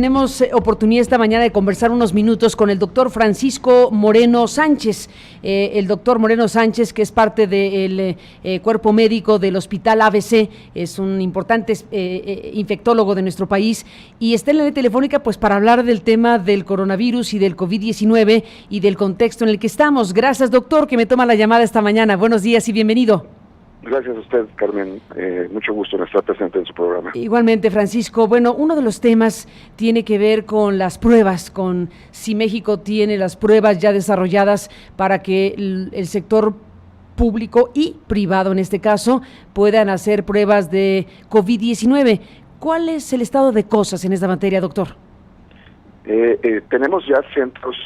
Tenemos oportunidad esta mañana de conversar unos minutos con el doctor Francisco Moreno Sánchez. El doctor Moreno Sánchez, que es parte del cuerpo médico del Hospital ABC, es un importante infectólogo de nuestro país y está en la línea telefónica pues para hablar del tema del coronavirus y del COVID-19 y del contexto en el que estamos. Gracias, doctor, que me toma la llamada esta mañana. Buenos días y bienvenido. Gracias a usted, Carmen. Mucho gusto en estar presente en su programa. Igualmente, Francisco. Bueno, uno de los temas tiene que ver con las pruebas, con si México tiene las pruebas ya desarrolladas para que el sector público y privado, en este caso, puedan hacer pruebas de COVID-19. ¿Cuál es el estado de cosas en esta materia, doctor? Tenemos ya centros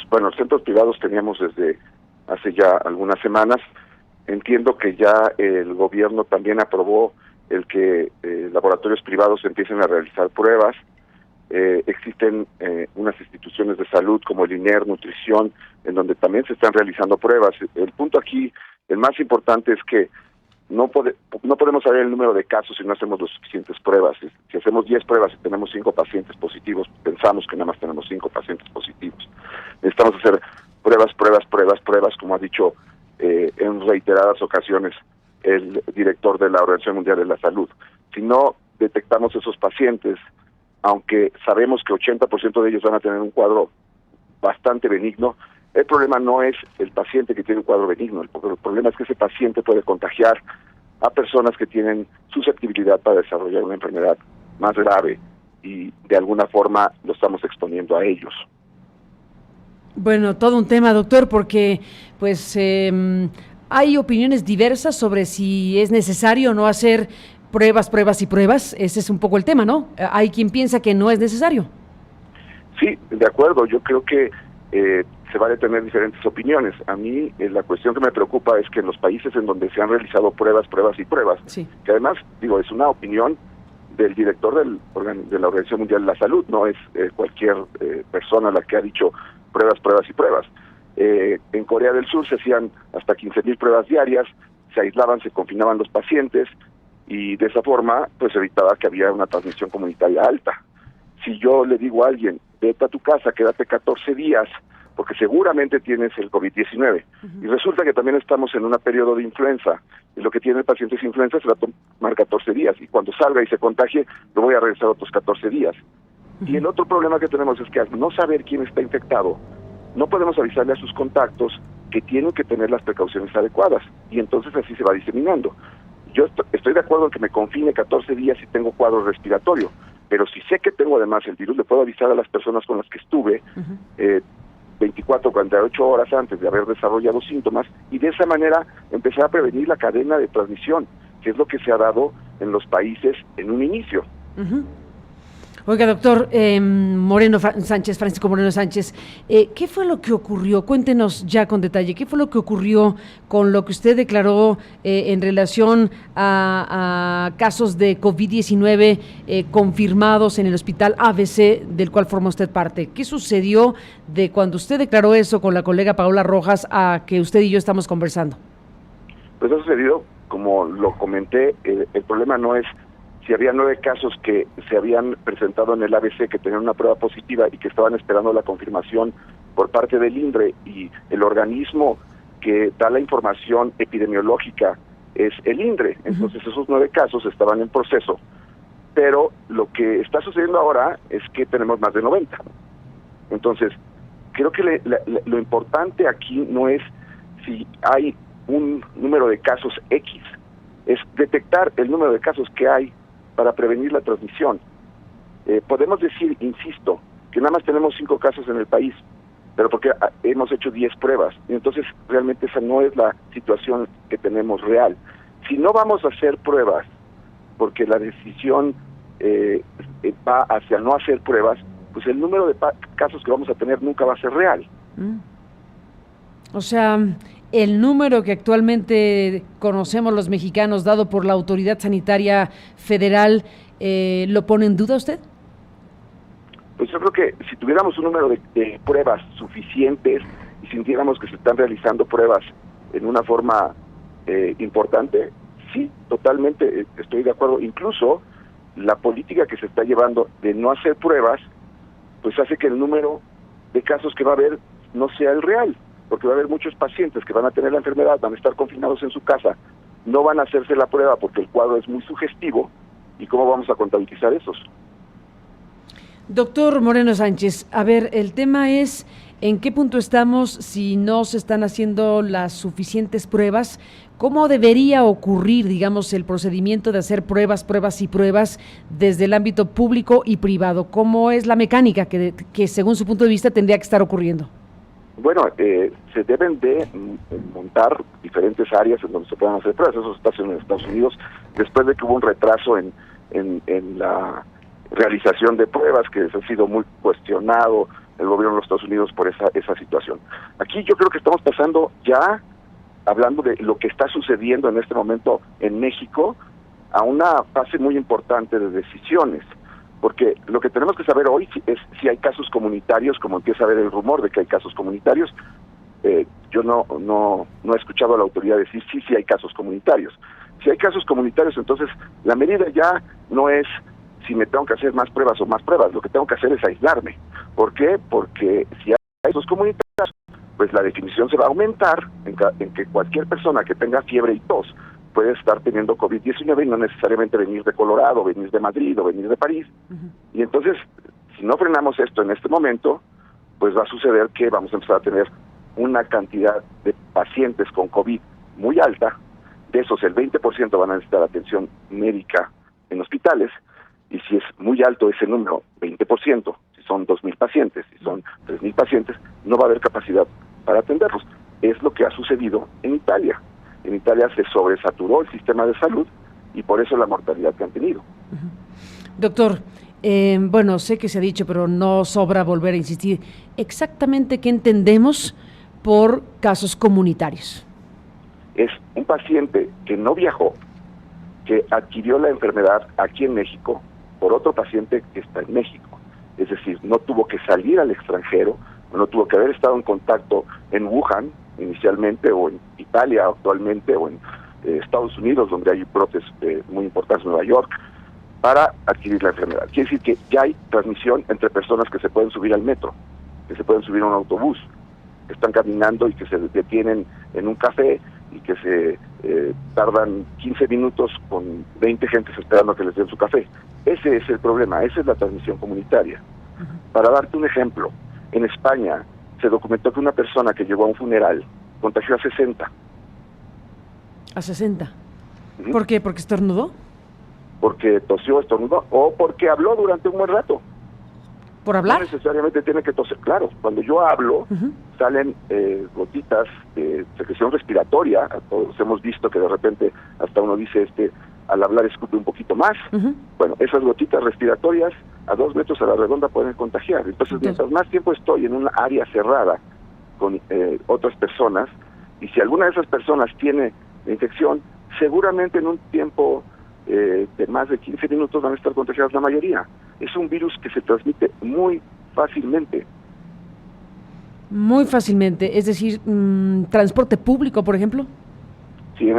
privados teníamos desde hace ya algunas semanas. Entiendo que ya el gobierno también aprobó el que laboratorios privados empiecen a realizar pruebas. Existen unas instituciones de salud como el INER, Nutrición, en donde también se están realizando pruebas. El punto aquí, el más importante, es que no podemos saber el número de casos si no hacemos las suficientes pruebas. Si hacemos 10 pruebas y tenemos 5 pacientes positivos, pensamos que nada más tenemos 5 pacientes positivos. Necesitamos hacer pruebas, como ha dicho en reiteradas ocasiones el director de la Organización Mundial de la Salud. Si no detectamos esos pacientes, aunque sabemos que 80% de ellos van a tener un cuadro bastante benigno, el problema no es el paciente que tiene un cuadro benigno, el problema es que ese paciente puede contagiar a personas que tienen susceptibilidad para desarrollar una enfermedad más grave y de alguna forma lo estamos exponiendo a ellos. Bueno, todo un tema, doctor, porque pues hay opiniones diversas sobre si es necesario o no hacer pruebas. Ese es un poco el tema, ¿no? Hay quien piensa que no es necesario. Sí, de acuerdo. Yo creo que se vale tener diferentes opiniones. A mí la cuestión que me preocupa es que en los países en donde se han realizado pruebas, sí, que además, es una opinión del director de la Organización Mundial de la Salud, no es cualquier persona la que ha dicho pruebas. En Corea del Sur se hacían hasta 15,000 pruebas diarias, se aislaban, se confinaban los pacientes y de esa forma pues evitaba que había una transmisión comunitaria alta. Si yo le digo a alguien, vete a tu casa, quédate 14 días, porque seguramente tienes el COVID-19, y resulta que también estamos en un periodo de influenza, y lo que tiene el paciente es influenza se va a tomar 14 días, y cuando salga y se contagie, lo voy a regresar otros 14 días. Y el otro problema que tenemos es que al no saber quién está infectado, no podemos avisarle a sus contactos que tienen que tener las precauciones adecuadas, y entonces así se va diseminando. Yo estoy de acuerdo en que me confine 14 días si tengo cuadro respiratorio, pero si sé que tengo además el virus, le puedo avisar a las personas con las que estuve 24 o 48 horas antes de haber desarrollado síntomas, y de esa manera empezar a prevenir la cadena de transmisión, que es lo que se ha dado en los países en un inicio. Oiga, doctor Francisco Moreno Sánchez, ¿qué fue lo que ocurrió? Cuéntenos ya con detalle, ¿qué fue lo que ocurrió con lo que usted declaró en relación a casos de COVID-19 confirmados en el Hospital ABC, del cual forma usted parte? ¿Qué sucedió de cuando usted declaró eso con la colega Paola Rojas a que usted y yo estamos conversando? Pues ha sucedido, como lo comenté, el problema no es si había 9 casos que se habían presentado en el ABC que tenían una prueba positiva y que estaban esperando la confirmación por parte del INDRE, y el organismo que da la información epidemiológica es el INDRE. Entonces esos 9 casos estaban en proceso, pero lo que está sucediendo ahora es que tenemos más de 90. Entonces, creo que lo importante aquí no es si hay un número de casos X, es detectar el número de casos que hay para prevenir la transmisión. Podemos decir, insisto, que nada más tenemos 5 casos en el país, pero porque hemos hecho 10 pruebas, y entonces realmente esa no es la situación que tenemos real. Si no vamos a hacer pruebas, porque la decisión va hacia no hacer pruebas, pues el número de casos que vamos a tener nunca va a ser real. O sea, el número que actualmente conocemos los mexicanos, dado por la Autoridad Sanitaria Federal, ¿lo pone en duda usted? Pues yo creo que si tuviéramos un número de pruebas suficientes y sintiéramos que se están realizando pruebas en una forma importante, sí, totalmente estoy de acuerdo. Incluso la política que se está llevando de no hacer pruebas pues hace que el número de casos que va a haber no sea el real, porque va a haber muchos pacientes que van a tener la enfermedad, van a estar confinados en su casa, no van a hacerse la prueba porque el cuadro es muy sugestivo, ¿y cómo vamos a contabilizar esos? Doctor Moreno Sánchez, a ver, el tema es en qué punto estamos si no se están haciendo las suficientes pruebas. ¿Cómo debería ocurrir, digamos, el procedimiento de hacer pruebas desde el ámbito público y privado? ¿Cómo es la mecánica que según su punto de vista tendría que estar ocurriendo? Bueno, se deben de montar diferentes áreas en donde se puedan hacer pruebas. Eso está haciendo en Estados Unidos, después de que hubo un retraso en la realización de pruebas, que ha sido muy cuestionado el gobierno de los Estados Unidos por esa situación. Aquí yo creo que estamos pasando ya, hablando de lo que está sucediendo en este momento en México, a una fase muy importante de decisiones, porque lo que tenemos que saber hoy es si hay casos comunitarios, como empieza a haber el rumor de que hay casos comunitarios. Yo no he escuchado a la autoridad decir sí hay casos comunitarios. Si hay casos comunitarios, entonces la medida ya no es si me tengo que hacer más pruebas o más pruebas, lo que tengo que hacer es aislarme. ¿Por qué? Porque si hay casos comunitarios, pues la definición se va a aumentar en que cualquier persona que tenga fiebre y tos puede estar teniendo COVID-19 y no necesariamente venir de Colorado, venir de Madrid o venir de París. Y entonces, si no frenamos esto en este momento, pues va a suceder que vamos a empezar a tener una cantidad de pacientes con COVID muy alta. De esos, el 20% van a necesitar atención médica en hospitales, y si es muy alto ese número, 20%, si son 2,000 pacientes, si son 3,000 pacientes, no va a haber capacidad para atenderlos. Es lo que ha sucedido en Italia. En Italia se sobresaturó el sistema de salud y por eso la mortalidad que han tenido. Doctor, bueno, sé que se ha dicho, pero no sobra volver a insistir. ¿Exactamente qué entendemos por casos comunitarios? Es un paciente que no viajó, que adquirió la enfermedad aquí en México por otro paciente que está en México. Es decir, no tuvo que salir al extranjero, no tuvo que haber estado en contacto en Wuhan inicialmente, o en Italia actualmente, o en Estados Unidos, donde hay brotes muy importantes, Nueva York, para adquirir la enfermedad. Quiere decir que ya hay transmisión entre personas que se pueden subir al metro, que se pueden subir a un autobús, que están caminando y que se detienen en un café y que se tardan 15 minutos con 20 gentes esperando a que les den su café. Ese es el problema, esa es la transmisión comunitaria. Para darte un ejemplo, en España se documentó que una persona que llegó a un funeral contagió a 60. ¿A 60? ¿Por qué? ¿Porque estornudó? Porque tosió, estornudó, o porque habló durante un buen rato. ¿Por hablar? No necesariamente tiene que toser. Claro, cuando yo hablo, salen gotitas de secreción respiratoria. Todos hemos visto que de repente hasta uno dice, al hablar escupe un poquito más. Bueno, esas gotitas respiratorias a 2 metros a la redonda pueden contagiar. Entonces, mientras más tiempo estoy en una área cerrada con otras personas, y si alguna de esas personas tiene la infección, seguramente en un tiempo de más de 15 minutos van a estar contagiadas la mayoría. Es un virus que se transmite muy fácilmente. Muy fácilmente, es decir, transporte público, por ejemplo. Sí,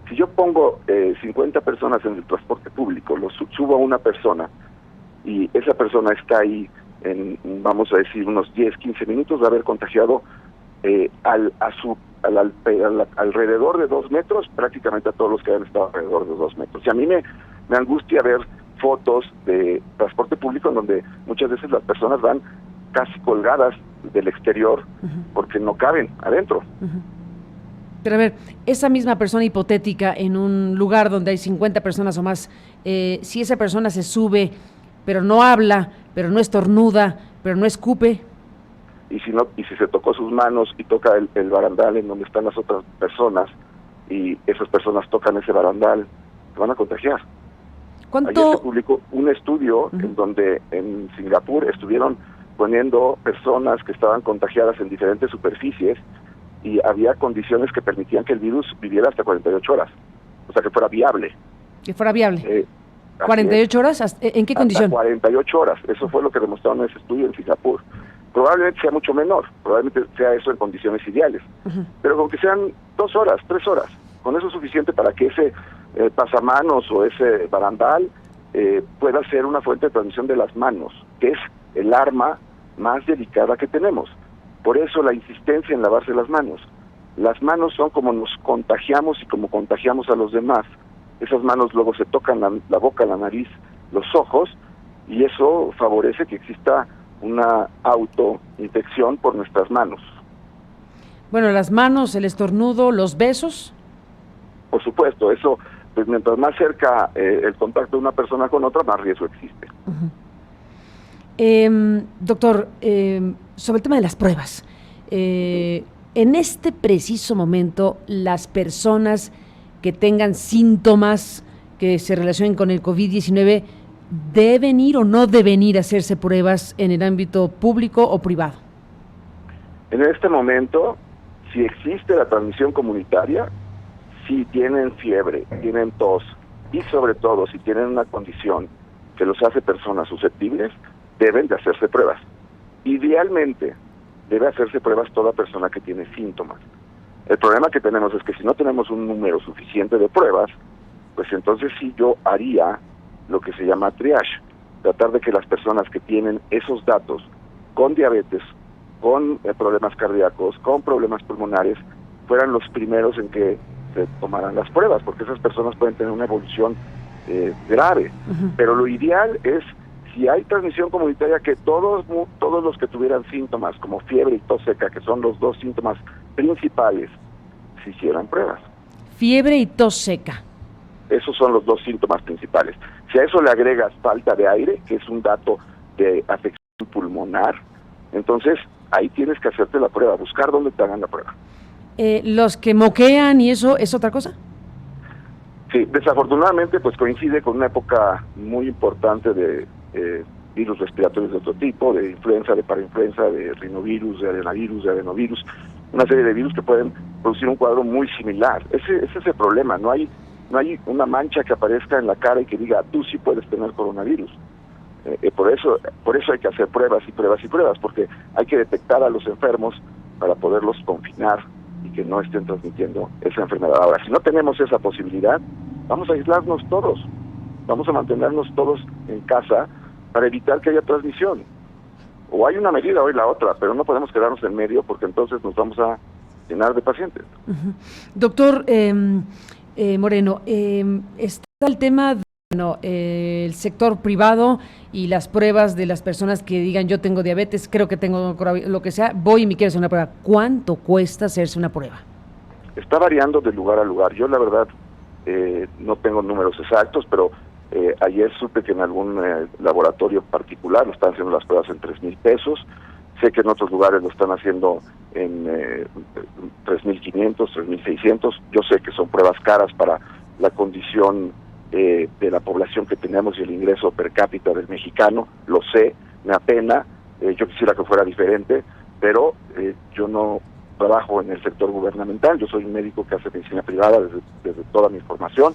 si yo pongo 50 personas en el transporte público, lo subo a una persona, y esa persona está ahí en, vamos a decir, unos 10, 15 minutos de haber contagiado alrededor de 2 metros, prácticamente a todos los que han estado alrededor de 2 metros. Y a mí me angustia ver fotos de transporte público en donde muchas veces las personas van casi colgadas del exterior porque no caben adentro. Pero a ver, esa misma persona hipotética en un lugar donde hay 50 personas o más, si esa persona se sube, pero no habla, pero no estornuda, pero no escupe. Y si se tocó sus manos y toca el barandal en donde están las otras personas, y esas personas tocan ese barandal, se van a contagiar. ¿Cuánto? Ayer se publicó un estudio en donde en Singapur estuvieron poniendo personas que estaban contagiadas en diferentes superficies, y había condiciones que permitían que el virus viviera hasta 48 horas, o sea, que fuera viable. Que fuera viable. ¿48 horas? ¿En qué condición? Hasta 48 horas, eso fue lo que demostraron en ese estudio en Singapur. Probablemente sea mucho menor, probablemente sea eso en condiciones ideales, pero con que sean 2 horas, 3 horas, con eso es suficiente para que ese pasamanos o ese barandal pueda ser una fuente de transmisión de las manos, que es el arma más delicada que tenemos. Por eso la insistencia en lavarse las manos. Las manos son como nos contagiamos y como contagiamos a los demás. Esas manos luego se tocan la boca, la nariz, los ojos, y eso favorece que exista una autoinfección por nuestras manos. Bueno, las manos, el estornudo, los besos. Por supuesto, eso, pues mientras más cerca el contacto de una persona con otra, más riesgo existe. Doctor, sobre el tema de las pruebas, en este preciso momento, las personas que tengan síntomas que se relacionen con el COVID-19, ¿deben ir o no deben ir a hacerse pruebas en el ámbito público o privado? En este momento, si existe la transmisión comunitaria, si tienen fiebre, tienen tos y sobre todo si tienen una condición que los hace personas susceptibles, deben de hacerse pruebas. Idealmente, debe hacerse pruebas toda persona que tiene síntomas. El problema que tenemos es que si no tenemos un número suficiente de pruebas, pues entonces sí yo haría lo que se llama triage, tratar de que las personas que tienen esos datos con diabetes, con problemas cardíacos, con problemas pulmonares, fueran los primeros en que se tomaran las pruebas, porque esas personas pueden tener una evolución grave. Pero lo ideal es, si hay transmisión comunitaria, que todos los que tuvieran síntomas como fiebre y tos seca, que son los dos síntomas principales, se hicieran pruebas. Fiebre y tos seca. Esos son los dos síntomas principales. Si a eso le agregas falta de aire, que es un dato de afección pulmonar, entonces ahí tienes que hacerte la prueba, buscar dónde te hagan la prueba. ¿Los que moquean y eso es otra cosa? Sí, desafortunadamente pues coincide con una época muy importante de virus respiratorios de otro tipo, de influenza, de parainfluenza, de rinovirus, de adenavirus, de adenovirus, una serie de virus que pueden producir un cuadro muy similar. Ese es el problema, no hay una mancha que aparezca en la cara y que diga, tú sí puedes tener coronavirus. Por eso hay que hacer pruebas y pruebas y pruebas, porque hay que detectar a los enfermos para poderlos confinar y que no estén transmitiendo esa enfermedad. Ahora, si no tenemos esa posibilidad, vamos a aislarnos todos, vamos a mantenernos todos en casa para evitar que haya transmisión. O hay una medida o hay la otra, pero no podemos quedarnos en medio porque entonces nos vamos a llenar de pacientes. Doctor Moreno, está el tema de el sector privado y las pruebas de las personas que digan yo tengo diabetes, creo que tengo lo que sea, voy y me quiero hacer una prueba. ¿Cuánto cuesta hacerse una prueba? Está variando de lugar a lugar. Yo la verdad no tengo números exactos, pero ayer supe que en algún laboratorio particular lo están haciendo las pruebas en 3,000 pesos. Sé que en otros lugares lo están haciendo en 3,500, 3,600. Yo sé que son pruebas caras para la condición de la población que tenemos y el ingreso per cápita del mexicano. Lo sé, me apena. Yo quisiera que fuera diferente, pero yo no trabajo en el sector gubernamental. Yo soy un médico que hace medicina privada desde toda mi formación,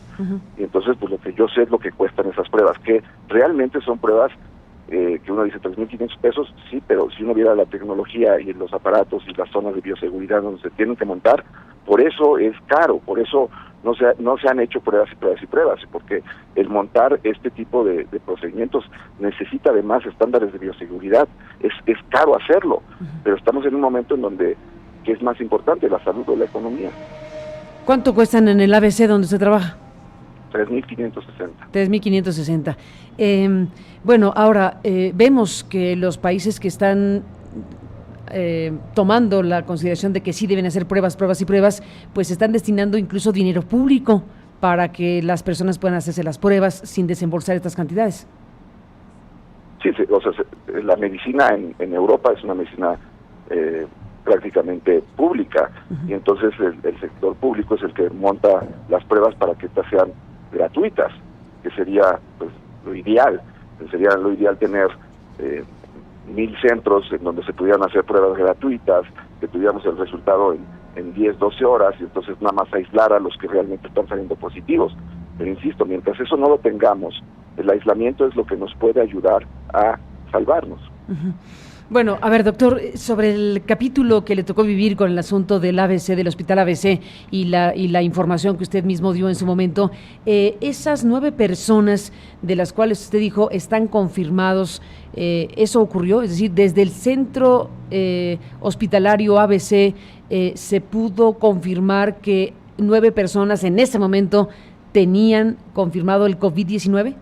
y entonces pues lo que yo sé es lo que cuestan esas pruebas, que realmente son pruebas que uno dice 3,500 pesos, sí, pero si uno viera la tecnología y los aparatos y las zonas de bioseguridad donde se tienen que montar, por eso es caro, por eso no se han hecho pruebas y pruebas y pruebas, porque el montar este tipo de procedimientos necesita además estándares de bioseguridad, es caro hacerlo, pero estamos en un momento en donde ¿qué es más importante, la salud o la economía? ¿Cuánto cuestan en el ABC donde se trabaja? 3,560. 3,560. Bueno, ahora vemos que los países que están tomando la consideración de que sí deben hacer pruebas y pruebas, pues están destinando incluso dinero público para que las personas puedan hacerse las pruebas sin desembolsar estas cantidades. Sí, o sea, la medicina en Europa es una medicina prácticamente pública, y entonces el sector público es el que monta las pruebas para que estas sean gratuitas, que sería pues lo ideal. Sería lo ideal tener 1,000 centros en donde se pudieran hacer pruebas gratuitas, que tuviéramos el resultado en 10, 12 horas, y entonces nada más aislar a los que realmente están saliendo positivos. Pero insisto, mientras eso no lo tengamos, el aislamiento es lo que nos puede ayudar a salvarnos. Uh-huh. Bueno, a ver, doctor, sobre el capítulo que le tocó vivir con el asunto del ABC, del Hospital ABC y la información que usted mismo dio en su momento, esas 9 personas de las cuales usted dijo están confirmados, ¿eso ocurrió? Es decir, desde el centro hospitalario ABC se pudo confirmar que 9 personas en ese momento tenían confirmado el COVID-19?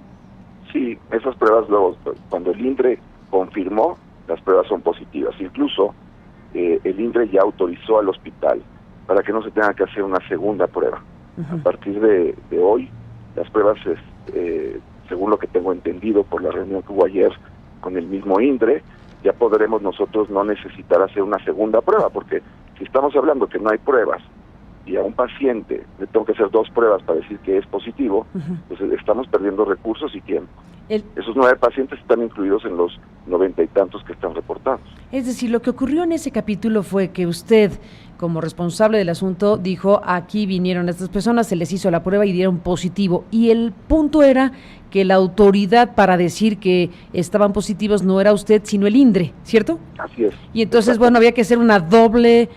Sí, esas pruebas luego, cuando el INDRE confirmó, las pruebas son positivas. Incluso el INDRE ya autorizó al hospital para que no se tenga que hacer una segunda prueba. Uh-huh. A partir de hoy, las pruebas, según lo que tengo entendido por la reunión que hubo ayer con el mismo INDRE, ya podremos nosotros no necesitar hacer una segunda prueba, porque si estamos hablando que no hay pruebas y a un paciente le tengo que hacer 2 pruebas para decir que es positivo, uh-huh, pues estamos perdiendo recursos y tiempo. Esos 9 pacientes están incluidos en los 90 y tantos que están reportados. Es decir, lo que ocurrió en ese capítulo fue que usted, como responsable del asunto, dijo, aquí vinieron estas personas, se les hizo la prueba y dieron positivo. Y el punto era que la autoridad para decir que estaban positivos no era usted, sino el INDRE, ¿cierto? Así es. Y entonces, bueno, había que hacer un doble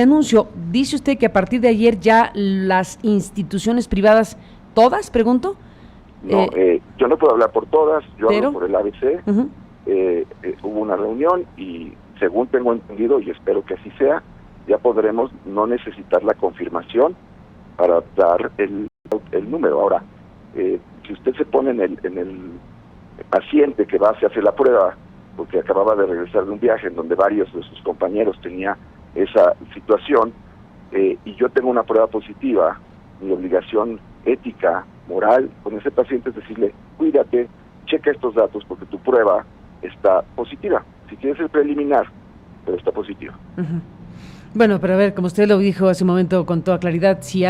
anuncio. Dice usted que a partir de ayer ya las instituciones privadas, ¿todas, pregunto? No, yo no puedo hablar por todas, yo hablo por el ABC. Uh-huh. Hubo una reunión y según tengo entendido, y espero que así sea, ya podremos no necesitar la confirmación para dar el número. Ahora, si usted se pone en el paciente que va a hacer la prueba, porque acababa de regresar de un viaje en donde varios de sus compañeros tenía esa situación, y yo tengo una prueba positiva, mi obligación ética, moral, con ese paciente es decirle, cuídate, checa estos datos porque tu prueba está positiva. Si quieres el preliminar, pero está positiva. Uh-huh. Bueno, pero a ver, como usted lo dijo hace un momento con toda claridad, si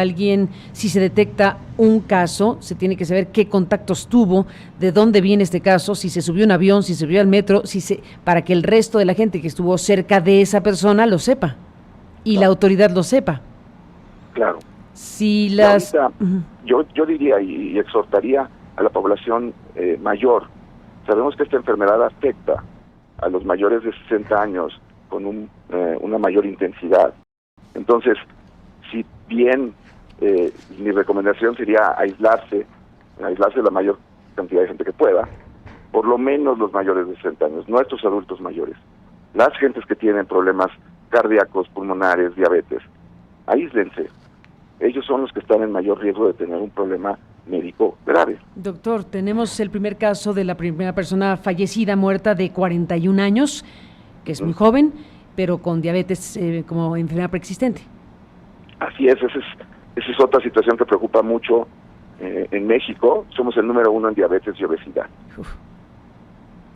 se detecta un caso, se tiene que saber qué contactos tuvo, de dónde viene este caso, si se subió a un avión, si se subió al metro, para que el resto de la gente que estuvo cerca de esa persona lo sepa y la autoridad lo sepa. Claro. Si las... Ahorita, uh-huh, yo diría y exhortaría a la población mayor. Sabemos que esta enfermedad afecta a los mayores de 60 años con una mayor intensidad. Entonces, si bien mi recomendación sería aislarse la mayor cantidad de gente que pueda, por lo menos los mayores de 60 años, nuestros adultos mayores, las gentes que tienen problemas cardíacos, pulmonares, diabetes, aíslense. Ellos son los que están en mayor riesgo de tener un problema médico grave. Doctor, tenemos el primer caso de la primera persona fallecida, muerta, de 41 años, que es muy joven, pero con diabetes como enfermedad preexistente. Así es, esa es otra situación que preocupa mucho en México. Somos el número 1 en diabetes y obesidad. Uf.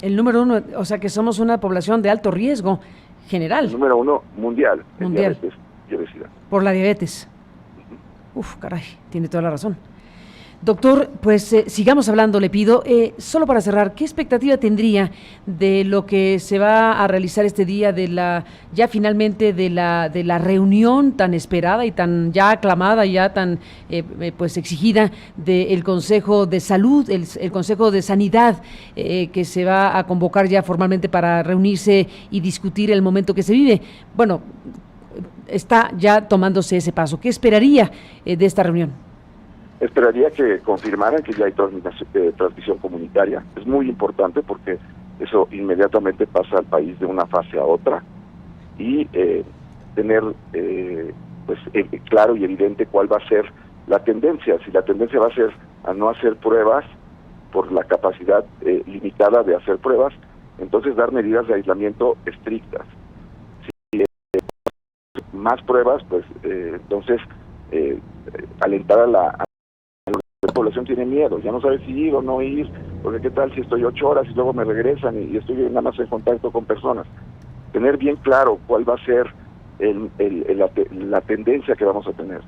El número 1, o sea que somos una población de alto riesgo general. El número 1 mundial en diabetes y obesidad. Por la diabetes. Uf, caray, tiene toda la razón. Doctor, pues sigamos hablando, le pido. Solo para cerrar, ¿qué expectativa tendría de lo que se va a realizar este día, ya finalmente de la reunión tan esperada y tan ya aclamada, ya tan pues exigida del Consejo de Salud, el Consejo de Sanidad, que se va a convocar ya formalmente para reunirse y discutir el momento que se vive? Bueno, está ya tomándose ese paso. ¿Qué esperaría de esta reunión? Esperaría que confirmaran que ya hay transmisión comunitaria. Es muy importante porque eso inmediatamente pasa al país de una fase a otra y tener claro y evidente cuál va a ser la tendencia. Si la tendencia va a ser a no hacer pruebas por la capacidad limitada de hacer pruebas, entonces dar medidas de aislamiento estrictas. Si más pruebas, pues entonces alentar a la población tiene miedo, ya no sabe si ir o no ir, porque qué tal si estoy 8 horas y luego me regresan y estoy nada más en contacto con personas. Tener bien claro cuál va a ser la tendencia que vamos a tener.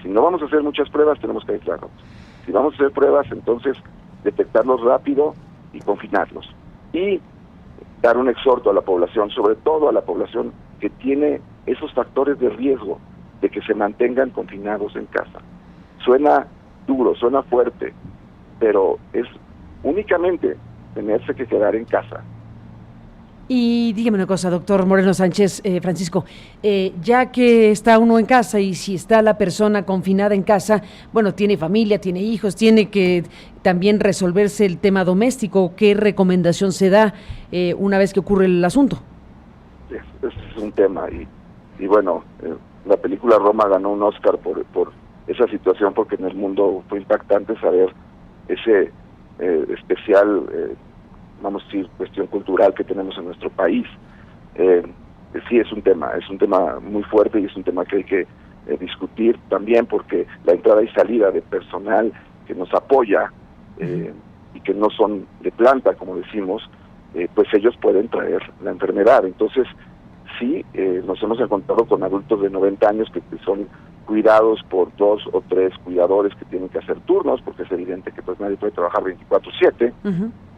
Si no vamos a hacer muchas pruebas, tenemos que aislarnos. Si vamos a hacer pruebas, entonces detectarlos rápido y confinarlos. Y dar un exhorto a la población, sobre todo a la población que tiene esos factores de riesgo de que se mantengan confinados en casa. Suena duro, suena fuerte, pero es únicamente tenerse que quedar en casa. Y dígame una cosa, doctor Moreno Sánchez, Francisco, ya que está uno en casa y si está la persona confinada en casa, bueno, tiene familia, tiene hijos, tiene que también resolverse el tema doméstico. ¿Qué recomendación se da una vez que ocurre el asunto? Ese es un tema y bueno, la película Roma ganó un Oscar por esa situación, porque en el mundo fue impactante saber ese especial, vamos a decir, cuestión cultural que tenemos en nuestro país. Sí, es un tema muy fuerte y es un tema que hay que discutir también, porque la entrada y salida de personal que nos apoya y que no son de planta, como decimos, pues ellos pueden traer la enfermedad. Entonces, sí, nos hemos encontrado con adultos de 90 años que son cuidados por 2 o 3 cuidadores que tienen que hacer turnos, porque es evidente que pues nadie puede trabajar 24/7,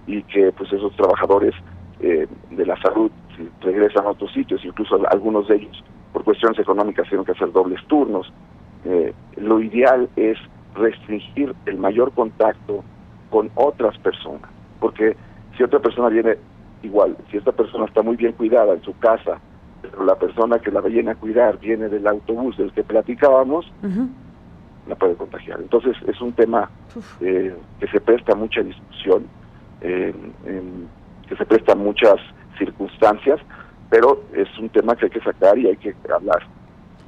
y que pues esos trabajadores de la salud, si regresan a otros sitios, incluso algunos de ellos por cuestiones económicas tienen que hacer dobles turnos. Lo ideal es restringir el mayor contacto con otras personas, porque si otra persona viene igual, si esta persona está muy bien cuidada en su casa, pero la persona que la viene a cuidar viene del autobús del que platicábamos, la puede contagiar. Entonces es un tema que se presta a mucha discusión, que se presta a muchas circunstancias, pero es un tema que hay que sacar y hay que hablar.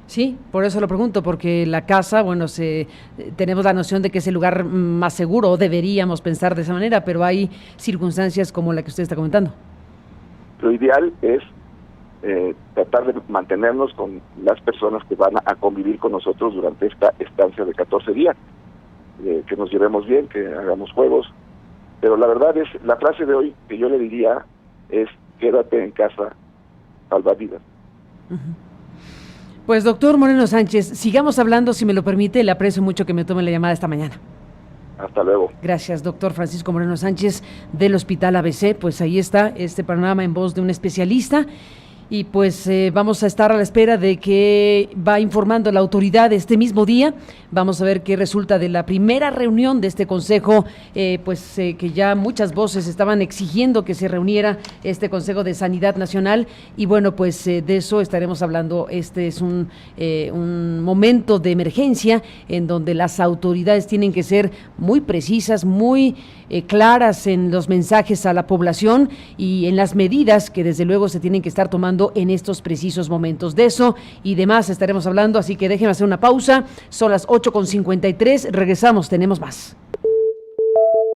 Sí, por eso lo pregunto, porque la casa, bueno, tenemos la noción de que es el lugar más seguro, o deberíamos pensar de esa manera, pero hay circunstancias como la que usted está comentando. Lo ideal es tratar de mantenernos con las personas que van a convivir con nosotros durante esta estancia de 14 días, que nos llevemos bien, que hagamos juegos, pero la verdad es, la frase de hoy que yo le diría es: quédate en casa, salva vidas. Pues doctor Moreno Sánchez, sigamos hablando, si me lo permite. Le aprecio mucho que me tome la llamada esta mañana. Hasta luego. Gracias, doctor Francisco Moreno Sánchez del Hospital ABC. Pues ahí está este panorama en voz de un especialista. Y pues vamos a estar a la espera de que va informando la autoridad este mismo día. Vamos a ver qué resulta de la primera reunión de este consejo, que ya muchas voces estaban exigiendo que se reuniera este Consejo de Sanidad Nacional. Y bueno, pues de eso estaremos hablando. Este es un momento de emergencia en donde las autoridades tienen que ser muy precisas, muy claras en los mensajes a la población y en las medidas que desde luego se tienen que estar tomando en estos precisos momentos. De eso y demás estaremos hablando, así que déjenme hacer una pausa. Son las 8:53, regresamos, tenemos más.